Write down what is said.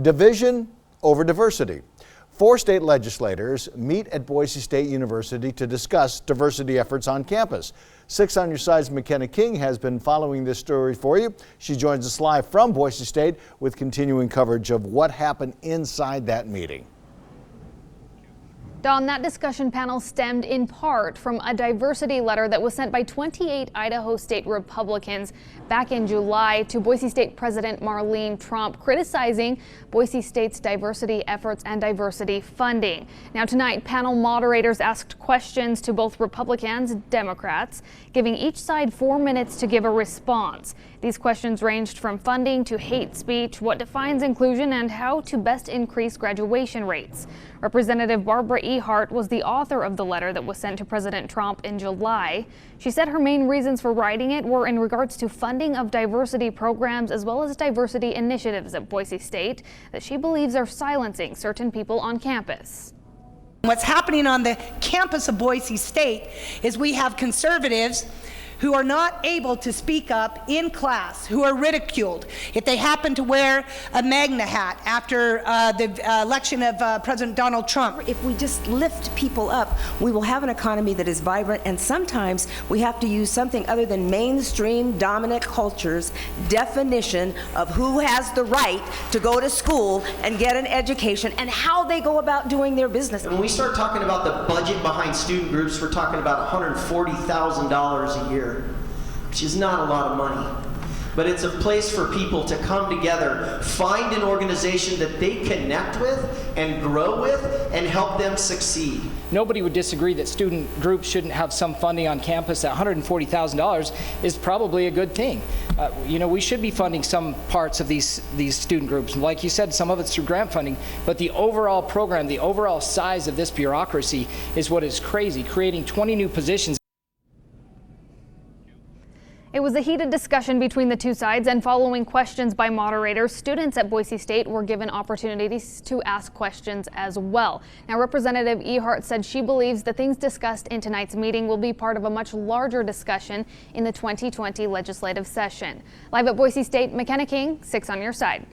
Division over diversity. 4 state legislators meet at Boise State University to discuss diversity efforts on campus. 6 on Your Side's McKenna King has been following this story for you. She joins us live from Boise State with continuing coverage of what happened inside that meeting. Dawn, that discussion panel stemmed in part from a diversity letter that was sent by 28 Idaho State Republicans back in July to Boise State President Marlene Tromp, criticizing Boise State's diversity efforts and diversity funding. Now tonight, panel moderators asked questions to both Republicans and Democrats, giving each side 4 minutes to give a response. These questions ranged from funding to hate speech, what defines inclusion, and how to best increase graduation rates. Representative Barbara Ehart was the author of the letter that was sent to President Trump in July. She said her main reasons for writing it were in regards to funding of diversity programs as well as diversity initiatives at Boise State that she believes are silencing certain people on campus. What's happening on the campus of Boise State is we have conservatives who are not able to speak up in class, who are ridiculed if they happen to wear a MAGA hat after the election of President Donald Trump. If we just lift people up, we will have an economy that is vibrant, and sometimes we have to use something other than mainstream dominant culture's definition of who has the right to go to school and get an education and how they go about doing their business. When we start talking about the budget behind student groups, we're talking about $140,000 a year, which is not a lot of money. But it's a place for people to come together, find an organization that they connect with and grow with and help them succeed. Nobody would disagree that student groups shouldn't have some funding on campus. At $140,000 is probably a good thing. We should be funding some parts of these student groups. Like you said, some of it's through grant funding, but the overall program, the overall size of this bureaucracy is what is crazy, creating 20 new positions. It was a heated discussion between the two sides, and following questions by moderators, students at Boise State were given opportunities to ask questions as well. Now, Representative Ehart said she believes the things discussed in tonight's meeting will be part of a much larger discussion in the 2020 legislative session. Live at Boise State, McKenna King, 6 on Your Side.